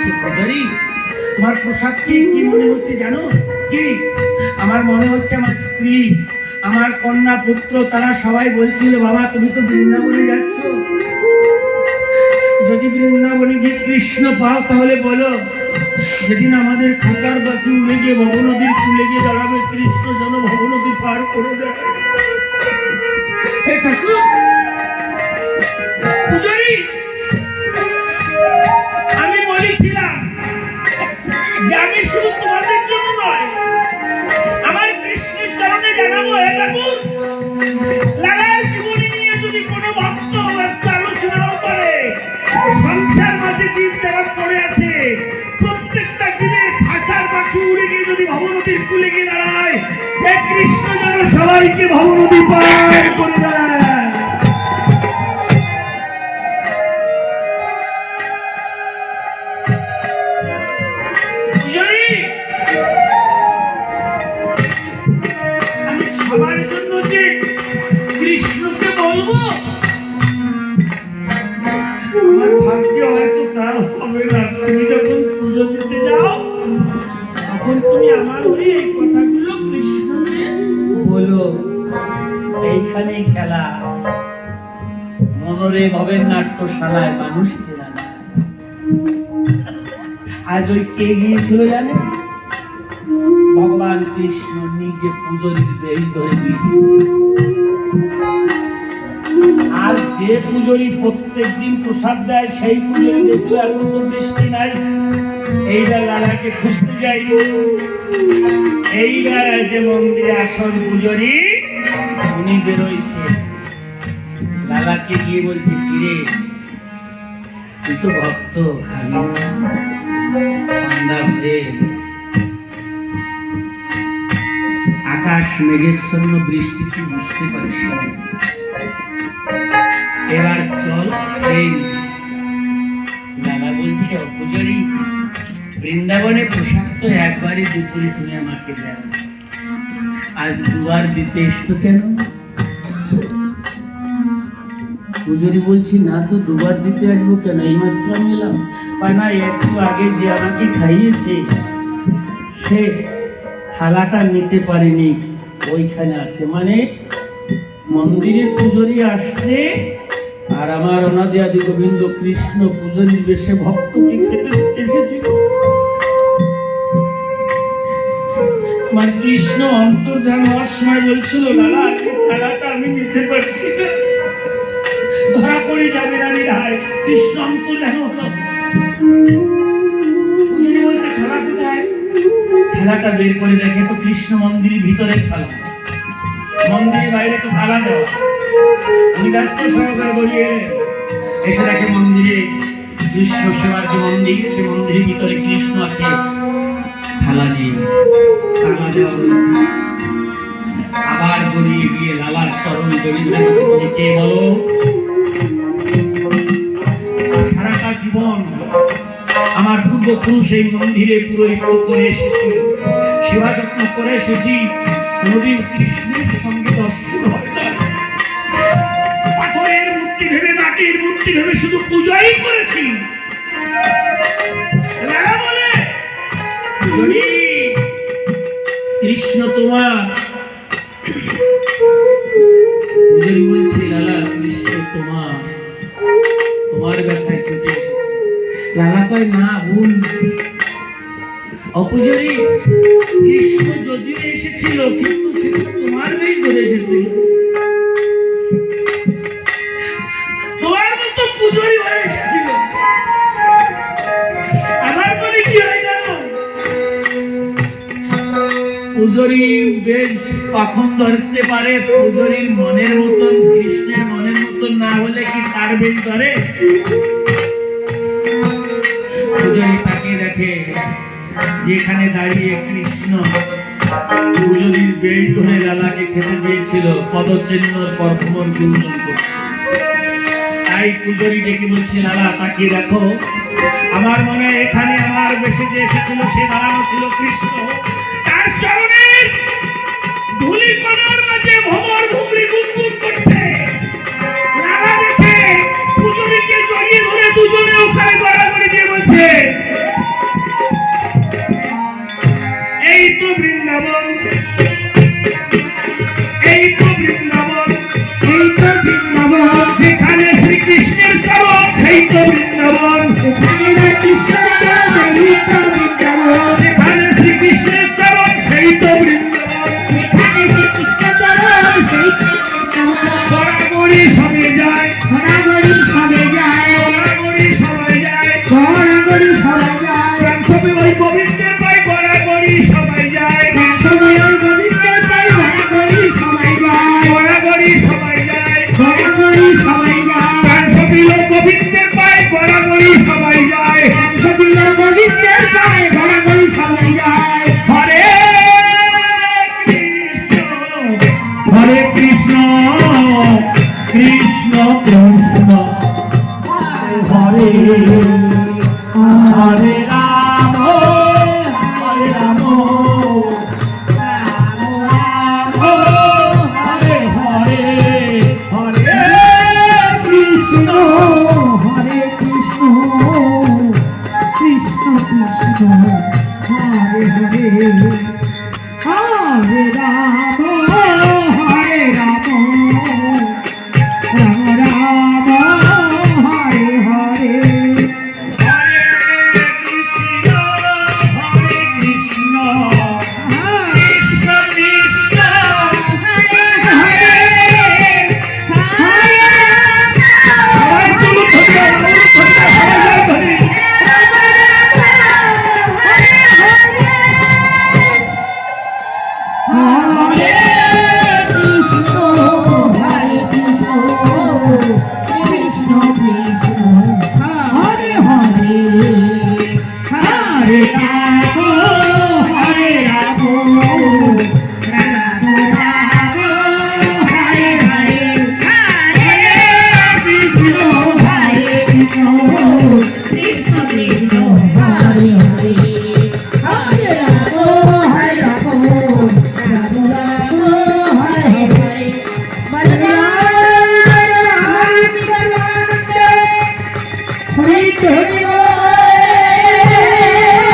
বলছে, পূজারি তোমার প্রসাদ খেয়ে কি মনে হচ্ছে জানো? কি? আমার মনে হচ্ছে আমার স্ত্রী, আমার কন্যা পুত্র, তারা সবাই বলছিল বাবা তুমি তো বৃন্দাবনে যাচ্ছ, যদি বৃন্দাবনে গিয়ে কৃষ্ণ পাও তাহলে বলো, যেদিন আমাদের খাঁচার বাকি উড়ে গিয়ে ভব নদীর কূলে গিয়ে দাঁড়াবে, কৃষ্ণ যেন ভব নদী পার করে দেয়। হে ঠাকুর, পূজারি আমি বলেছিলাম যে আমি শুধু তোমাদের জন্য নয়, আমার কৃষ্ণের চরণে জানাবো, হে ঠাকুর লালার জীবনী নিয়ে যদি কোনো ভক্ত একটা আলোচনাও করে, সংসার মাঝে জীব যারা পড়ে আছে প্রত্যেকটা জীবের খাঁচার পাখি উড়ে গিয়ে যদি ভবনদীর কূলে গিয়ে দাঁড়ায়, হে কৃষ্ণ যেন সবাইকে ভবনদী পার করে দেয়। আমি সবার জন্য যে কৃষ্ণকে বলবো, আমার ভাগ্যে হয়তো তা হবে না। তুমি যখন পুজো দিতে যাও তখন তুমি আমার হয়ে এই কথাগুলো কৃষ্ণকে বলো। এইখানেই খেলা, মনোরে ভবের নাট্যশালায় মানুষ ছিল না। আজ ওই কে গিয়েছিল জানেন? ভগবান কৃষ্ণ নিজে পুজোরির বেশ ধরে দিয়েছিল। আর যে পূজারী প্রত্যেকদিন প্রসাদ দেয় সেই পূজারী দেখলো এখন তো বৃষ্টি নাই, এইবার লালাকে খুঁজতে যাই। এইবার যে মন্দিরে আসল পূজারী উনি বেরোইছে, লালাকে গিয়ে বলছে কিরে তুই তো ভক্ত, খালি ঠান্ডা হয়ে আকাশ মেঘেচ্ছন্ন বৃষ্টি কি বুঝতে পারিস? এবার চল খেয়ে। লালা বলছে অপূজারী বৃন্দাবনে প্রসাদ তো একবারই দুপুরে তুমি আমাকে দাও, আজ দুবার দিতে এসছো কেন? পূজারী বলছি না তো দুবার দিতে আসবো কেন, এইমাত্র আমি এলাম। না একটু আগে যে আমাকে খাইয়েছে সে থালাটা নিতে পারেনি, ওইখানে আছে। মানে মন্দিরের পূজারী আসছে আর আমার অনাদি আদি গোবিন্দ কৃষ্ণ পূজারীর বেশে ভক্তকে খেতে দিতে এসেছিল। মানে কৃষ্ণ অন্তর্ধান হওয়ার সময় বলছিল লালা থালাটা আমি নিতে পারছি না, ধরা পড়ে যাবে না রায়। কৃষ্ণ অন্তর্ধান হলো, পূজারী বলছে থালা কোথায়? থালাটা বের করে দেখে তো কৃষ্ণ মন্দিরের ভিতরে থালা, মন্দিরের বাইরে তো তালা দেওয়া। উনি ব্যস্ত সহকারে গড়িয়ে এসে দেখে মন্দিরে কৃষ্ণ সেবার যে মন্দির, সে মন্দিরের ভিতরে কৃষ্ণ আছে, থালা নেই, তালা দেওয়া রয়েছে। আবার গড়িয়ে গিয়ে লালার চরণ জড়িয়ে বলছে তুমি কে বলো? সারাটা জীবন আমার পূর্বপুরুষ এই মন্দিরে পুরোহিত করে এসেছি, সেবা যত্ন করে এসেছি, নদীর কৃষ্ণের সঙ্গে দর্শন হয় না। পাথরের মূর্তি ভেবে, মাটির মূর্তি ভেবে শুধু পূজাই করেছি। বলে কৃষ্ণ তোমার, পূজারি বলছে লালা কৃষ্ণ তোমার, তোমার ব্যাখ্যায় ছুটে এসেছে। লালা কয় না ভুল, অপূজারি কৃষ্ণ যদিও এসেছিল কিন্তু সেটা তোমার নেই ধরে এসেছিল, তোমার মতো পূজারি হয়ে এসেছিল। আমার মনে কি হয় জানো? পূজারি বেশ কখন ধরতে পারে, পূজারির মনের মতন কৃষ্ণের মনের মতন না হলে কি তার বেশ ধরে? পূজারি তাকে দেখে যেখানে দাঁড়িয়ে কৃষ্ণ পূজারির বেশ ধরে লালাকে খেতে দিয়েছিল, পদচিহ্নর পরভ্রমণ গুঞ্জন করছে। তাই পূজারি ডেকে বলছে লালা তাকিয়ে দেখো, আমার মনে এখানে আমার বেশে যে এসেছিল সে দাঁড়ানো ছিল কৃষ্ণ, তার চরণের ধুলি কণার মাঝে ভ্রমর ভুমরি গুনগুন করছে। লালা দেখে পূজারিকে জড়িয়ে ধরে দুজনে ওখানে গড়াগড়ি দিয়ে বলছে কৃষ্ণ